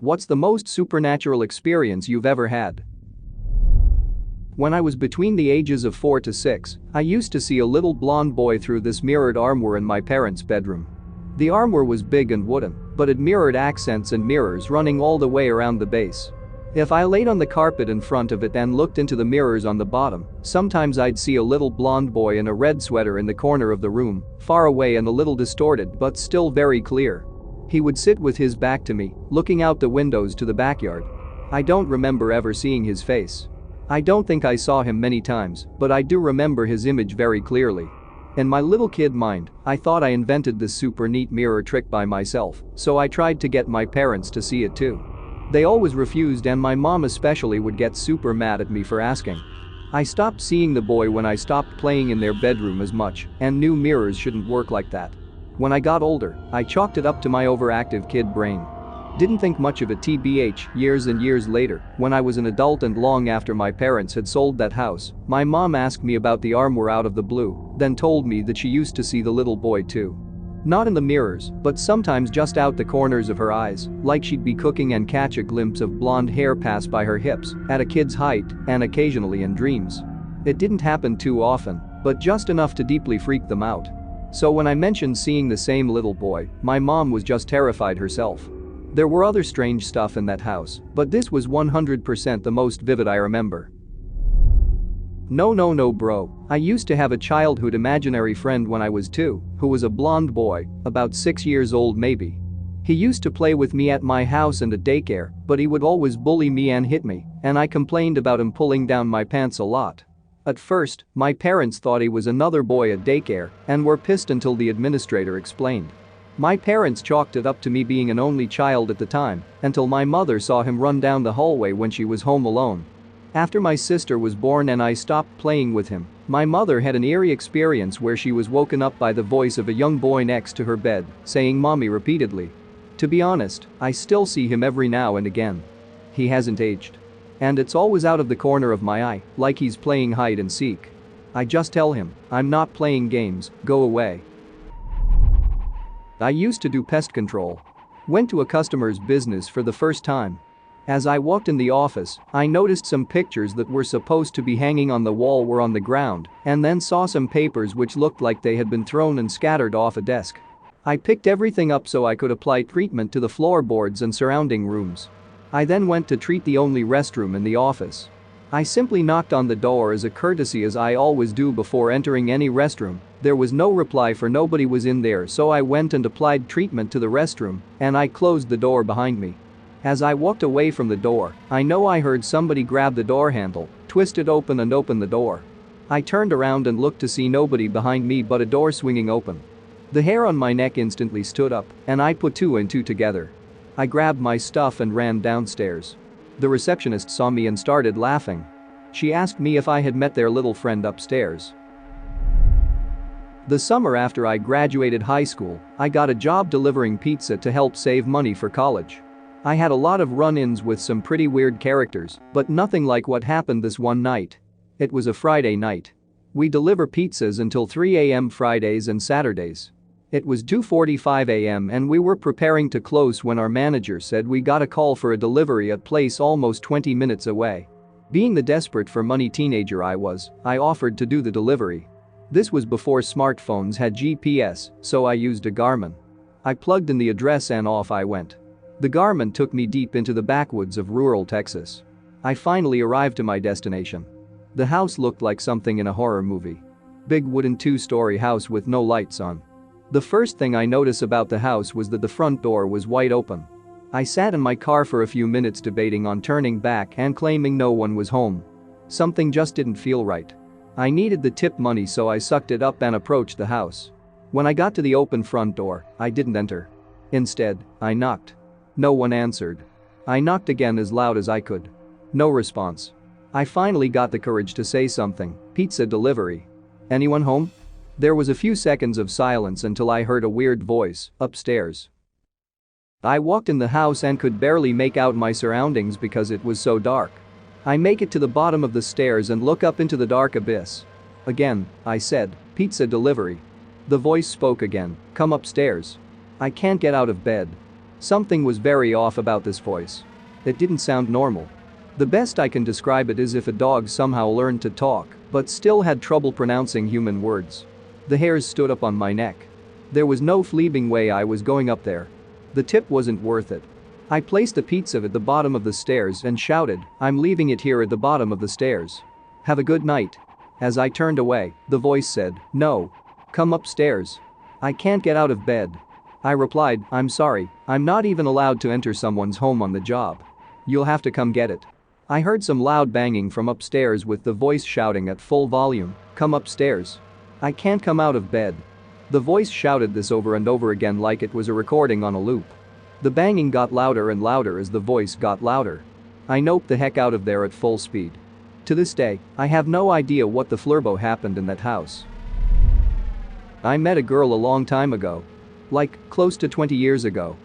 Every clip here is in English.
What's the most supernatural experience you've ever had? When I was between the ages of 4 to 6, I used to see a little blonde boy through this mirrored armoire in my parents' bedroom. The armoire was big and wooden, but it mirrored accents and mirrors running all the way around the base. If I laid on the carpet in front of it and looked into the mirrors on the bottom, sometimes I'd see a little blonde boy in a red sweater in the corner of the room, far away and a little distorted but still very clear. He would sit with his back to me, looking out the windows to the backyard. I don't remember ever seeing his face. I don't think I saw him many times, but I do remember his image very clearly. In my little kid mind, I thought I invented this super neat mirror trick by myself, so I tried to get my parents to see it too. They always refused, and my mom especially would get super mad at me for asking. I stopped seeing the boy when I stopped playing in their bedroom as much and knew mirrors shouldn't work like that. When I got older, I chalked it up to my overactive kid brain. Didn't think much of it tbh. Years and years later, when I was an adult and long after my parents had sold that house, my mom asked me about the armoire out of the blue, then told me that she used to see the little boy too. Not in the mirrors, but sometimes just out the corners of her eyes, like she'd be cooking and catch a glimpse of blonde hair pass by her hips at a kid's height and occasionally in dreams. It didn't happen too often, but just enough to deeply freak them out. So when I mentioned seeing the same little boy, my mom was just terrified herself. There were other strange stuff in that house, but this was 100% the most vivid I remember. No bro, I used to have a childhood imaginary friend when I was 2, who was a blonde boy, about 6 years old maybe. He used to play with me at my house and at daycare, but he would always bully me and hit me, and I complained about him pulling down my pants a lot. At first, my parents thought he was another boy at daycare and were pissed until the administrator explained. My parents chalked it up to me being an only child at the time until my mother saw him run down the hallway when she was home alone. After my sister was born and I stopped playing with him, my mother had an eerie experience where she was woken up by the voice of a young boy next to her bed, saying "mommy" repeatedly. To be honest, I still see him every now and again. He hasn't aged. And it's always out of the corner of my eye, like he's playing hide and seek. I just tell him, "I'm not playing games, go away." I used to do pest control. Went to a customer's business for the first time. As I walked in the office, I noticed some pictures that were supposed to be hanging on the wall were on the ground, and then saw some papers which looked like they had been thrown and scattered off a desk. I picked everything up so I could apply treatment to the floorboards and surrounding rooms. I then went to treat the only restroom in the office. I simply knocked on the door as a courtesy, as I always do before entering any restroom. There was no reply, for nobody was in there, so I went and applied treatment to the restroom, and I closed the door behind me. As I walked away from the door, I know I heard somebody grab the door handle, twist it open and open the door. I turned around and looked to see nobody behind me but a door swinging open. The hair on my neck instantly stood up, and I put 2 and 2 together. I grabbed my stuff and ran downstairs. The receptionist saw me and started laughing. She asked me if I had met their little friend upstairs. The summer after I graduated high school, I got a job delivering pizza to help save money for college. I had a lot of run-ins with some pretty weird characters, but nothing like what happened this one night. It was a Friday night. We deliver pizzas until 3 a.m. Fridays and Saturdays. It was 2:45 a.m. and we were preparing to close when our manager said we got a call for a delivery at place almost 20 minutes away. Being the desperate for money teenager I was, I offered to do the delivery. This was before smartphones had GPS, so I used a Garmin. I plugged in the address and off I went. The Garmin took me deep into the backwoods of rural Texas. I finally arrived to my destination. The house looked like something in a horror movie. Big wooden 2-story house with no lights on. The first thing I noticed about the house was that the front door was wide open. I sat in my car for a few minutes debating on turning back and claiming no one was home. Something just didn't feel right. I needed the tip money, so I sucked it up and approached the house. When I got to the open front door, I didn't enter. Instead, I knocked. No one answered. I knocked again as loud as I could. No response. I finally got the courage to say something. "Pizza delivery. Anyone home?" There was a few seconds of silence until I heard a weird voice, "Upstairs." I walked in the house and could barely make out my surroundings because it was so dark. I make it to the bottom of the stairs and look up into the dark abyss. Again, I said, "Pizza delivery." The voice spoke again, "Come upstairs." I can't get out of bed. Something was very off about this voice. It didn't sound normal. The best I can describe it is if a dog somehow learned to talk but still had trouble pronouncing human words. The hairs stood up on my neck. There was no fleabing way I was going up there. The tip wasn't worth it. I placed the pizza at the bottom of the stairs and shouted, "I'm leaving it here at the bottom of the stairs. Have a good night." As I turned away, the voice said, "No. Come upstairs. I can't get out of bed." I replied, "I'm sorry, I'm not even allowed to enter someone's home on the job. You'll have to come get it." I heard some loud banging from upstairs with the voice shouting at full volume, "Come upstairs. I can't come out of bed." The voice shouted this over and over again like it was a recording on a loop. The banging got louder and louder as the voice got louder. I noped the heck out of there at full speed. To this day, I have no idea what the flurbo happened in that house. I met a girl a long time ago. Like, close to 20 years ago.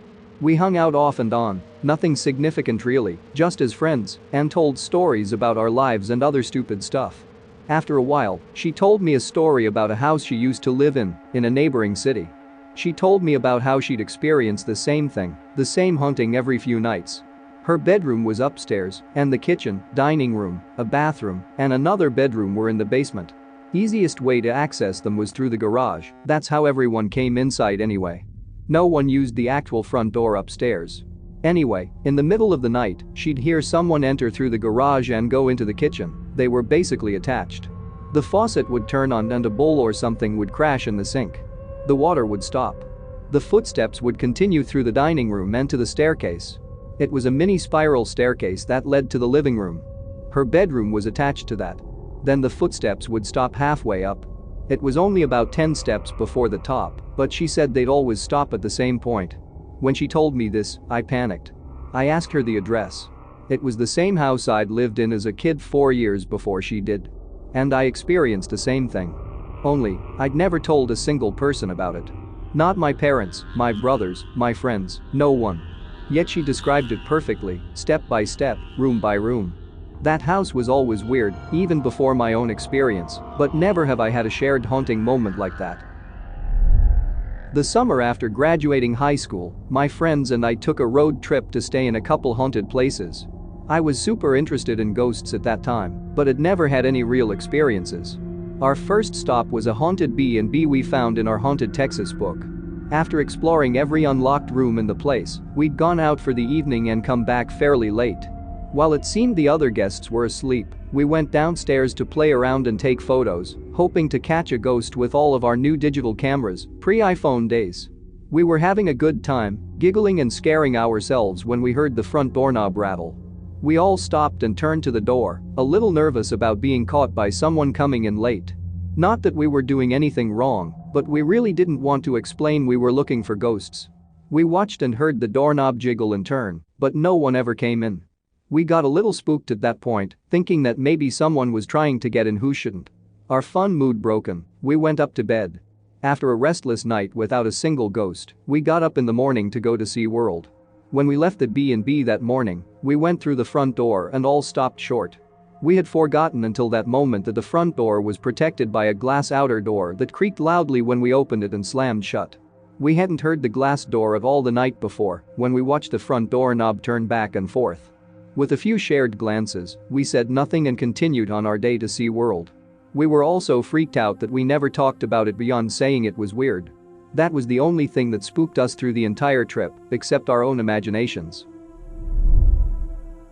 We hung out off and on, nothing significant really, just as friends, and told stories about our lives and other stupid stuff. After a while, she told me a story about a house she used to live in a neighboring city. She told me about how she'd experienced the same thing, the same haunting every few nights. Her bedroom was upstairs, and the kitchen, dining room, a bathroom, and another bedroom were in the basement. Easiest way to access them was through the garage, that's how everyone came inside anyway. No one used the actual front door upstairs. Anyway, in the middle of the night, she'd hear someone enter through the garage and go into the kitchen. They were basically attached. The faucet would turn on and a bowl or something would crash in the sink. The water would stop. The footsteps would continue through the dining room and to the staircase. It was a mini spiral staircase that led to the living room. Her bedroom was attached to that. Then the footsteps would stop halfway up. It was only about 10 steps before the top, but she said they'd always stop at the same point. When she told me this, I panicked. I asked her the address. It was the same house I'd lived in as a kid 4 years before she did. And I experienced the same thing. Only, I'd never told a single person about it. Not my parents, my brothers, my friends, no one. Yet she described it perfectly, step by step, room by room. That house was always weird, even before my own experience, but never have I had a shared haunting moment like that. The summer after graduating high school, my friends and I took a road trip to stay in a couple haunted places. I was super interested in ghosts at that time, but had never had any real experiences. Our first stop was a haunted B&B we found in our Haunted Texas book. After exploring every unlocked room in the place, we'd gone out for the evening and come back fairly late. While it seemed the other guests were asleep, we went downstairs to play around and take photos, hoping to catch a ghost with all of our new digital cameras, pre-iPhone days. We were having a good time, giggling and scaring ourselves when we heard the front doorknob rattle. We all stopped and turned to the door, a little nervous about being caught by someone coming in late. Not that we were doing anything wrong, but we really didn't want to explain we were looking for ghosts. We watched and heard the doorknob jiggle and turn, but no one ever came in. We got a little spooked at that point, thinking that maybe someone was trying to get in who shouldn't. Our fun mood broken, we went up to bed. After a restless night without a single ghost, we got up in the morning to go to SeaWorld. When we left the B&B that morning, we went through the front door and all stopped short. We had forgotten until that moment that the front door was protected by a glass outer door that creaked loudly when we opened it and slammed shut. We hadn't heard the glass door at all the night before when we watched the front door knob turn back and forth. With a few shared glances, we said nothing and continued on our day to SeaWorld. We were all so freaked out that we never talked about it beyond saying it was weird. That was the only thing that spooked us through the entire trip, except our own imaginations.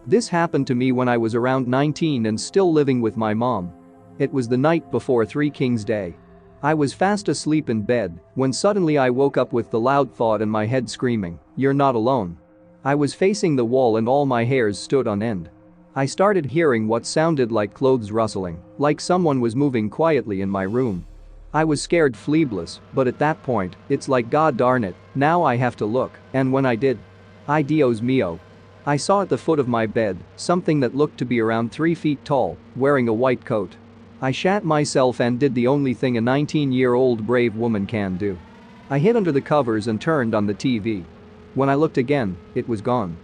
This happened to me when I was around 19 and still living with my mom. It was the night before Three Kings Day. I was fast asleep in bed when suddenly I woke up with the loud thought in my head screaming, "You're not alone." I was facing the wall and all my hairs stood on end. I started hearing what sounded like clothes rustling, like someone was moving quietly in my room. I was scared fleabless, but at that point, it's like god darn it, now I have to look, and when I did. Ay Dios mío. I saw at the foot of my bed something that looked to be around 3 feet tall, wearing a white coat. I shat myself and did the only thing a 19-year-old brave woman can do. I hid under the covers and turned on the TV. When I looked again, it was gone.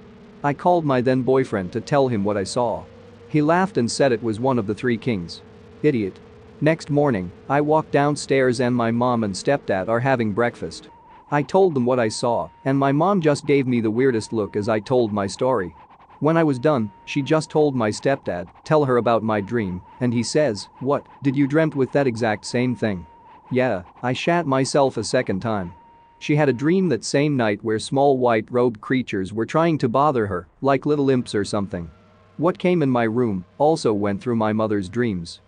I called my then boyfriend to tell him what I saw. He laughed and said it was one of the Three Kings. Idiot. Next morning, I walked downstairs and my mom and stepdad are having breakfast. I told them what I saw, and my mom just gave me the weirdest look as I told my story. When I was done, she just told my stepdad, tell her about my dream, and he says, what, did you dreamt with that exact same thing? Yeah, I shat myself a second time. She had a dream that same night where small white-robed creatures were trying to bother her, like little imps or something. What came in my room also went through my mother's dreams.